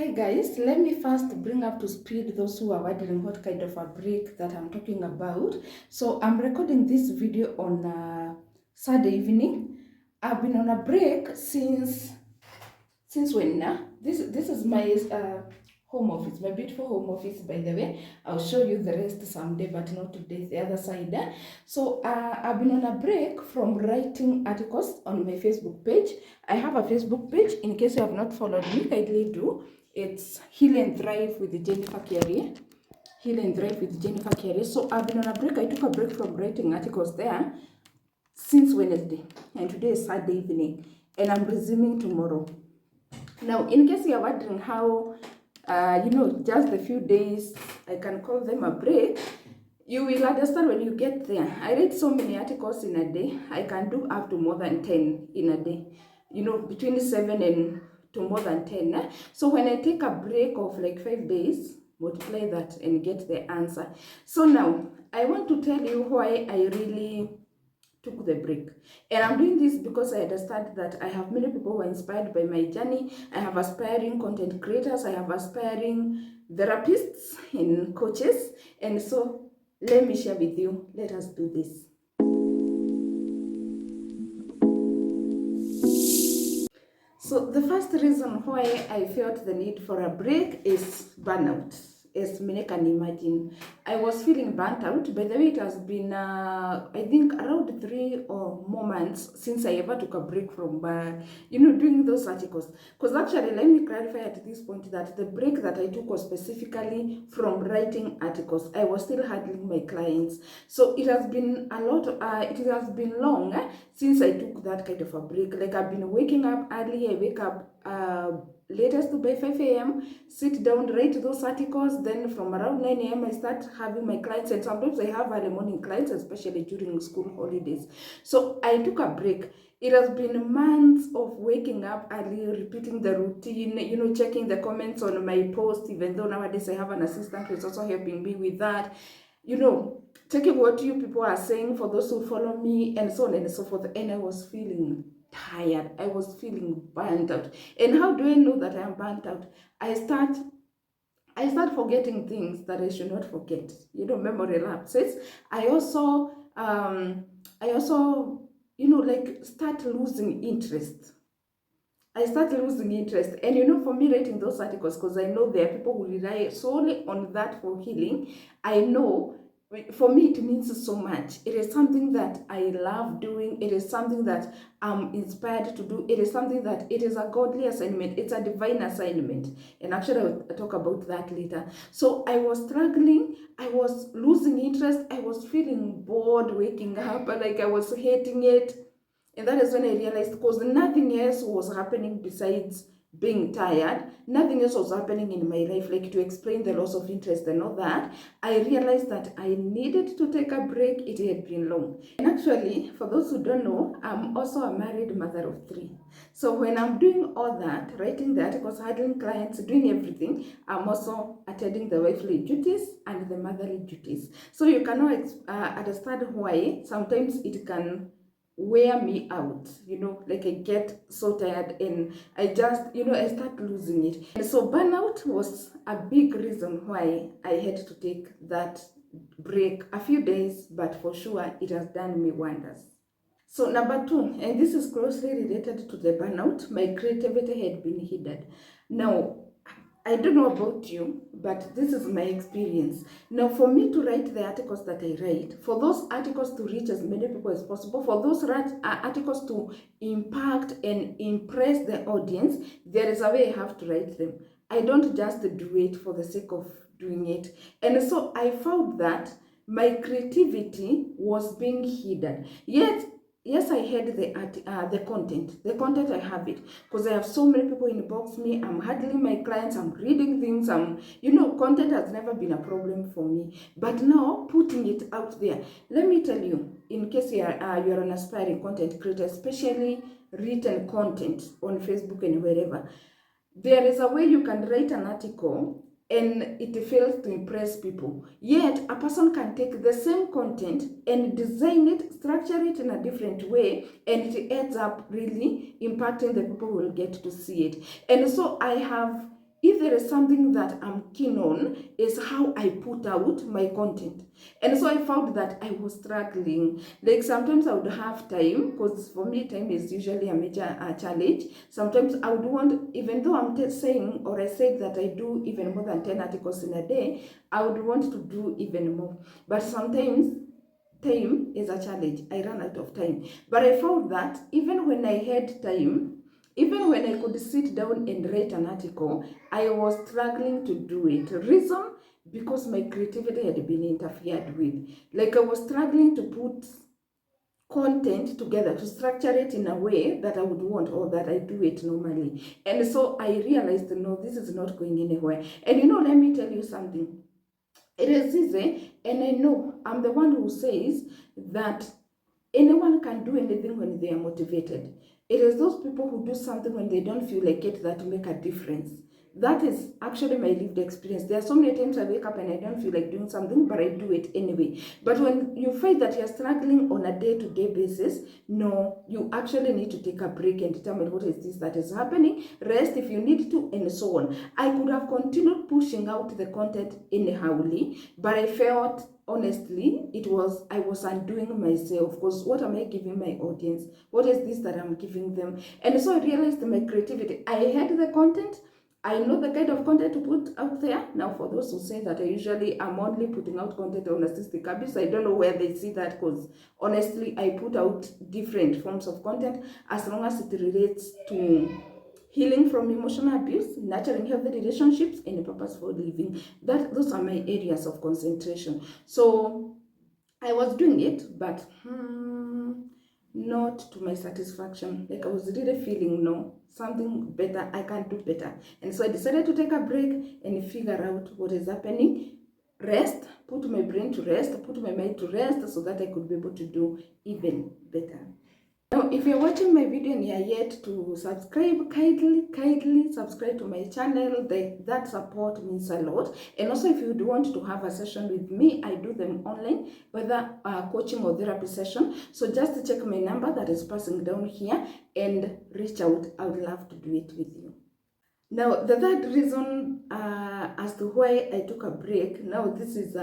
Hi guys, let me first bring up to speed those who are wondering what kind of a break that I'm talking about. So I'm recording this video on Saturday evening. I've been on a break since when now? This is my home office, my beautiful home office, by the way. I'll show you the rest someday, but not today, the other side. So I've been on a break from writing articles on my Facebook page. I have a Facebook page. In case you have not followed me, kindly do. It's Heal and Thrive with Jennifer Carey. Heal and Thrive with Jennifer Carey. So I've been on a break. I took a break from writing articles there since Wednesday, and today is Saturday evening, and I'm resuming tomorrow. Now, in case you are wondering how, just a few days, I can call them a break, you will understand when you get there. I read so many articles in a day. I can do up to more than 10 in a day. Between 7 and to more than 10. So when I take a break of like 5 days, multiply that and get the answer. So now, I want to tell you why I really took the break. And I'm doing this because I understand that I have many people who are inspired by my journey. I have aspiring content creators, I have aspiring therapists and coaches. And so let me share with you. Let us do this. So the first reason why I felt the need for a break is burnout. As many can imagine, I was feeling burnt out. By the way, it has been, I think, around 3 or more months since I ever took a break from, doing those articles. Because actually, let me clarify at this point that the break that I took was specifically from writing articles. I was still handling my clients. So it has been a lot, it has been long since I took that kind of a break. Like I've been waking up early, I wake up latest by 5 a.m, sit down, write those articles. Then from around 9 a.m, I start having my clients, and sometimes I have early morning clients, especially during school holidays. So I took a break. It has been months of waking up early, repeating the routine, checking the comments on my post, even though nowadays I have an assistant who's also helping me with that. Checking what you people are saying for those who follow me, and so on and so forth. And I was feeling tired. I was feeling burnt out. And how do I know that I am burnt out? I start forgetting things that I should not forget. Memory lapses. I also start losing interest. I start losing interest. And for me, writing those articles, because I know there are people who rely solely on that for healing, I know for me it means so much. It is something that I love doing. It is something that I'm inspired to do. It is something that it is a godly assignment. It's a divine assignment. And actually, I'll talk about that later. So I was struggling. I was losing interest. I was feeling bored waking up. Like I was hating it. And that is when I realized, because nothing else was happening besides being tired, nothing else was happening in my life, like to explain the loss of interest and all that. I realized that I needed to take a break. It had been long. And actually, for those who don't know, I'm also a married mother of 3. So when I'm doing all that, writing the articles, handling clients, doing everything, I'm also attending the wifely duties and the motherly duties. So you cannot understand why sometimes it can wear me out, like I get so tired, and I just, I start losing it. And so burnout was a big reason why I had to take that break, a few days, but for sure it has done me wonders. So number 2, and this is closely related to the burnout, my creativity had been hindered. Now, I don't know about you, but this is my experience. Now, for me to write the articles that I write, for those articles to reach as many people as possible, for those articles to impact and impress the audience, there is a way I have to write them. I don't just do it for the sake of doing it. And so I found that my creativity was being hidden. Yet, yes, I had the content. The content, I have it. Because I have so many people inbox me. I'm handling my clients. I'm reading things. Content has never been a problem for me. But now, putting it out there. Let me tell you, in case you're an aspiring content creator, especially written content on Facebook and wherever, there is a way you can write an article and it fails to impress people. Yet, a person can take the same content and design it, structure it in a different way, and it ends up really impacting the people who will get to see it. And so I have if there is something that I'm keen on, is how I put out my content. And so I found that I was struggling. Like sometimes I would have time, because for me time is usually a major challenge. Sometimes I would want, even though I'm saying, or I said that I do even more than 10 articles in a day, I would want to do even more. But sometimes time is a challenge. I run out of time. But I found that even when I had time, even when I could sit down and write an article, I was struggling to do it. Reason? Because my creativity had been interfered with. Like I was struggling to put content together, to structure it in a way that I would want, or that I do it normally. And so I realized, no, this is not going anywhere. And let me tell you something. It is easy, and I know I'm the one who says that anyone can do anything when they are motivated. It is those people who do something when they don't feel like it that make a difference. That is actually my lived experience. There are so many times I wake up and I don't feel like doing something, but I do it anyway. But when you find that you're struggling on a day-to-day basis, no, you actually need to take a break and determine what is this that is happening, rest if you need to, and so on. I could have continued pushing out the content anyhowly, but I felt, honestly, I was undoing myself, because what am I giving my audience? What is this that I'm giving them? And so I realized my creativity. I had the content. I know the kind of content to put out there. Now, for those who say that I'm only putting out content on Assistic Abyss, I don't know where they see that, because honestly, I put out different forms of content as long as it relates to healing from emotional abuse, nurturing healthy relationships, and purposeful living. Those are my areas of concentration. So I was doing it, but not to my satisfaction. Like I was really feeling, no, something better, I can do better. And so I decided to take a break and figure out what is happening, rest, put my brain to rest, put my mind to rest, so that I could be able to do even better. Now, if you're watching my video and you're yet to subscribe, kindly subscribe to my channel. That support means a lot. And also, if you do want to have a session with me, I do them online, whether coaching or therapy session. So just check my number that is passing down here and reach out. I would love to do it with you. Now, the third reason as to why I took a break, now this is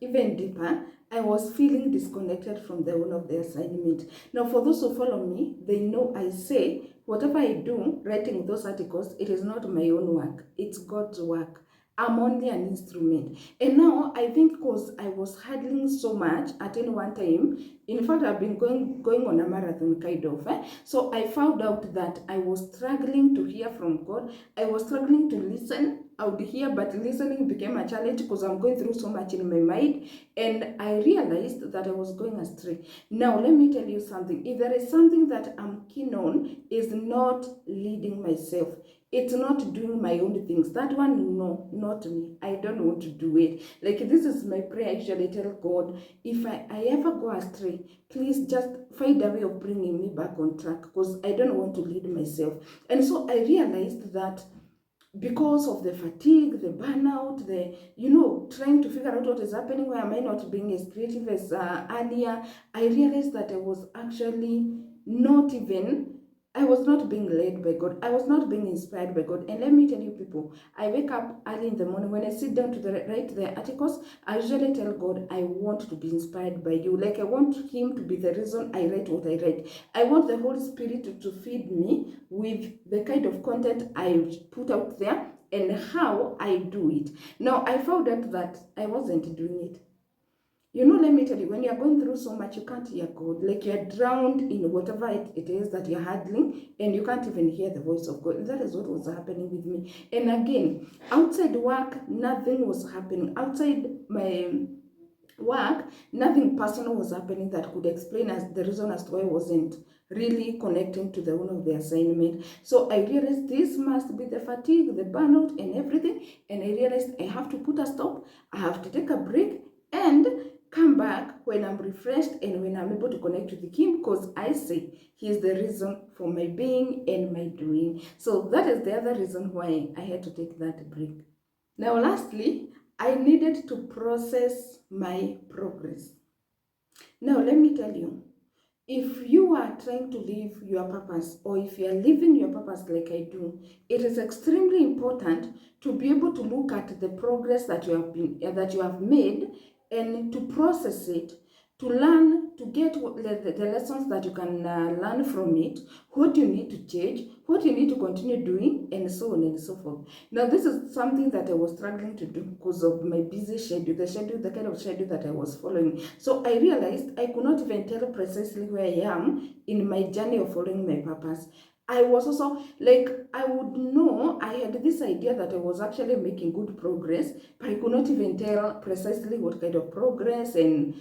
even deeper. I was feeling disconnected from the one of the assignment. Now, for those who follow me, they know I say whatever I do, writing those articles, it is not my own work. It's God's work. I'm only an instrument. And now I think because I was handling so much at any one time, in fact, I've been going on a marathon kind of. So I found out that I was struggling to hear from God. I was struggling to listen. I would hear, but listening became a challenge because I'm going through so much in my mind. And I realized that I was going astray. Now, let me tell you something. If there is something that I'm keen on, is not leading myself. It's not doing my own things. That one, no, not me. I don't want to do it. Like, this is my prayer. I usually tell God, if I ever go astray, please just find a way of bringing me back on track, because I don't want to lead myself. And so I realized that because of the fatigue, the burnout, trying to figure out what is happening, why am I not being as creative as earlier, I realized that I was actually I was not being led by God. I was not being inspired by God. And let me tell you, people, I wake up early in the morning. When I sit down to write the articles, I usually tell God, I want to be inspired by you. Like I want Him to be the reason I write what I write. I want the Holy Spirit to feed me with the kind of content I put out there and how I do it. Now, I found out that I wasn't doing it. Let me tell you, when you're going through so much, you can't hear God. Like you're drowned in whatever it is that you're handling, and you can't even hear the voice of God. And that is what was happening with me. And again, outside work, nothing was happening. Outside my work, nothing personal was happening that could explain as the reason as to why I wasn't really connecting to the one of the assignment. So I realized this must be the fatigue, the burnout, and everything. And I realized I have to put a stop. I have to take a break and come back when I'm refreshed and when I'm able to connect with Him, because I say He is the reason for my being and my doing. So that is the other reason why I had to take that break. Now, lastly, I needed to process my progress. Now, let me tell you, if you are trying to live your purpose, or if you are living your purpose like I do, it is extremely important to be able to look at the progress that you have made, and to process it, to learn, to get the lessons that you can learn from it, what you need to change, what you need to continue doing, and so on and so forth. Now, this is something that I was struggling to do because of my busy schedule, the kind of schedule that I was following. So I realized I could not even tell precisely where I am in my journey of following my purpose. I was also like, I would know, I had this idea that I was actually making good progress, but I could not even tell precisely what kind of progress, and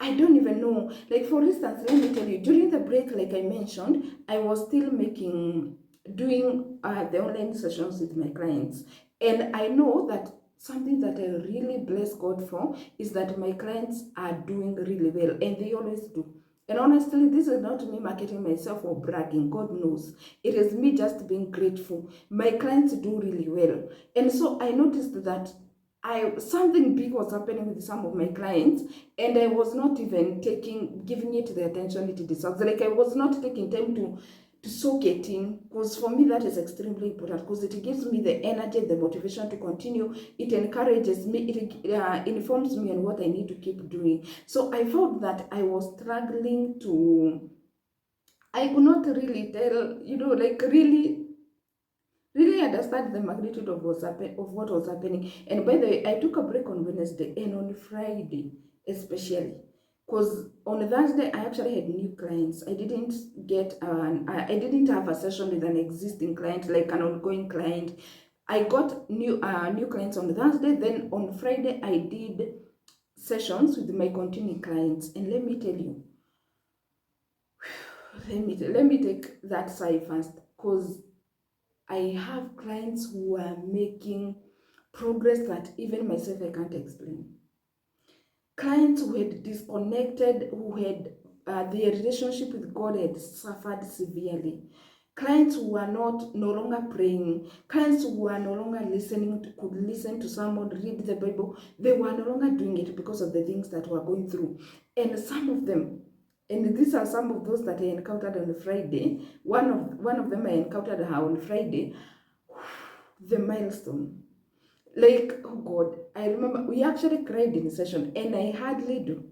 I don't even know. Like, for instance, let me tell you, during the break, like I mentioned, I was still doing the online sessions with my clients. And I know that something that I really bless God for is that my clients are doing really well, and they always do. And honestly, this is not me marketing myself or bragging. God knows. It is me just being grateful. My clients do really well. And so I noticed that something big was happening with some of my clients, and I was not even giving it the attention it deserves. Like, I was not taking time to soak it in, because for me that is extremely important, because it gives me the energy, the motivation to continue. It encourages me, it informs me on what I need to keep doing. So I found that I was struggling I could not really tell, like, really understand the magnitude of what was happening. And by the way, I took a break on Wednesday and on Friday, especially, because on Thursday I actually had new clients. I didn't have a session with an existing client, like an ongoing client. I got new clients on Thursday. Then on Friday I did sessions with my continuing clients, and let me tell you, let me take that side first, because I have clients who are making progress that even myself I can't explain. Clients who had disconnected, who had their relationship with God had suffered severely. Clients who are no longer praying. Clients who are no longer could listen to someone read the Bible. They were no longer doing it because of the things that were going through. And some of them, and these are some of those that I encountered on Friday. One of them I encountered her on Friday. The milestone. Like, oh God, I remember we actually cried in session, and I hardly do.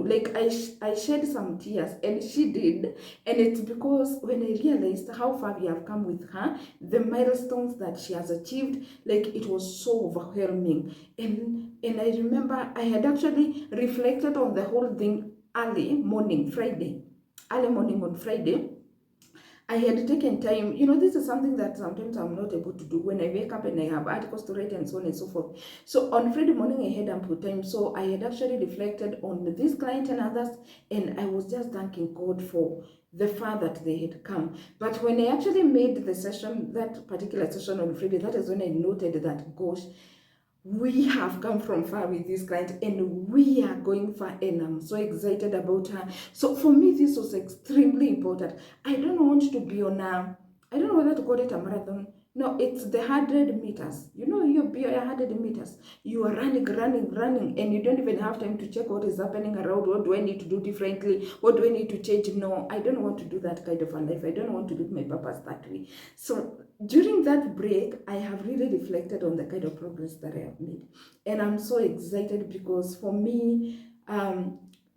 Like, I shed some tears, and she did. And it's because when I realized how far we have come with her, the milestones that she has achieved, like, it was so overwhelming. And I remember I had actually reflected on the whole thing early morning on Friday. I had taken time, this is something that sometimes I'm not able to do when I wake up and I have articles to write and so on and so forth. So on Friday morning, I had ample time. So I had actually reflected on this client and others, and I was just thanking God for the far that they had come. But when I actually made the session, that particular session on Friday, that is when I noted that, gosh, we have come from far with this client, and we are going far, and I'm so excited about her. So for me, this was extremely important. I don't want to be I don't know whether to call it a marathon. No, it's the 100 meters. You'll be 100 meters. You are running, and you don't even have time to check what is happening around. What do I need to do differently? What do I need to change? No, I don't want to do that kind of a life. I don't want to live my purpose that way. So during that break, I have really reflected on the kind of progress that I have made. And I'm so excited because for me,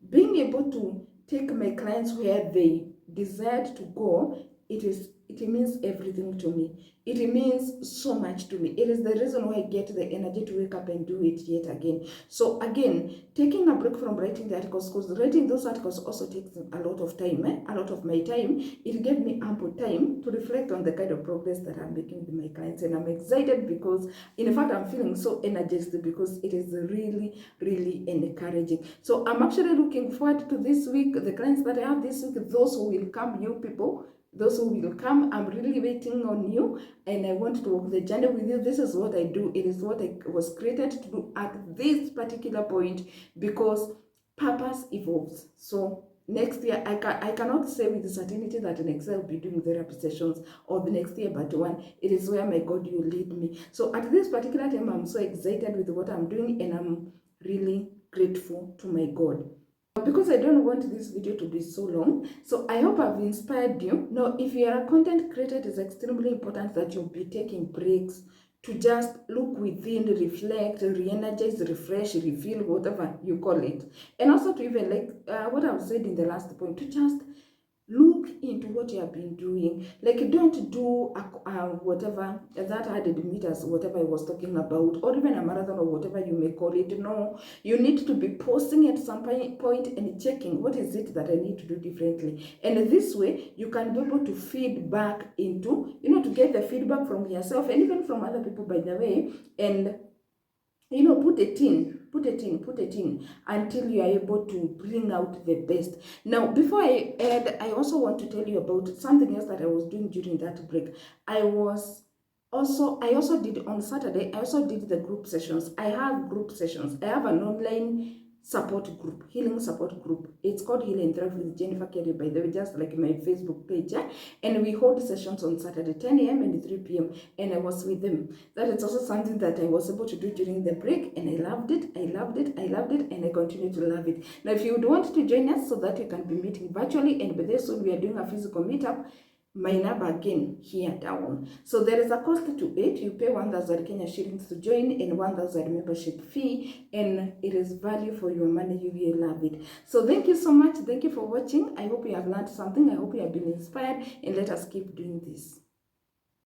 being able to take my clients where they desired to go, it means everything to me. It means so much to me. It is the reason why I get the energy to wake up and do it yet again. So again, taking a break from writing the articles, because writing those articles also takes a lot of time, a lot of my time. It gave me ample time to reflect on the kind of progress that I'm making with my clients. And I'm excited because, in fact, I'm feeling so energized because it is really, really encouraging. So I'm actually looking forward to this week, the clients that I have this week, those who will come, you people, those who will come. I'm really waiting on you, and I want to walk the journey with you. This is what I do. It is what I was created to do at this particular point, because purpose evolves. So next year, I cannot say with certainty that next year I'll be doing therapy sessions, or the next year but one. It is where my God will lead me. So at this particular time, I'm so excited with what I'm doing, and I'm really grateful to my God. Because I don't want this video to be so long, so I hope I've inspired you. Now, if you are a content creator, it is extremely important that you'll be taking breaks to just look within, reflect, re-energize, refresh, refill, whatever you call it. And also to even like what I've said in the last point, to just look into what you have been doing. Like, don't do whatever that 100 meters, whatever I was talking about, or even a marathon or whatever you may call it. No, you need to be posting at some point and checking what is it that I need to do differently. And this way, you can be able to feed back into, to get the feedback from yourself and even from other people, by the way, and put it in until you are able to bring out the best. Now, before I end, I also want to tell you about something else that I was doing during that break. I also did on Saturday, I also did the group sessions. I have group sessions. I have an online support group, healing support group. It's called Heal and Thrive with Jennifer Kelly, by the way, just like my Facebook page. And we hold sessions on Saturday, 10 a.m. and 3 p.m. And I was with them. That is also something that I was able to do during the break, and I loved it. I loved it. I loved it, and I continue to love it. Now, if you would want to join us so that you can be meeting virtually, and by this soon we are doing a physical meetup, my number again here down. So there is a cost to it. You pay 1,000 Kenya shillings to join and 1,000 membership fee, and it is value for your money. You will love it. So thank you so much. Thank you for watching. I hope you have learned something. I hope you have been inspired, and let us keep doing this.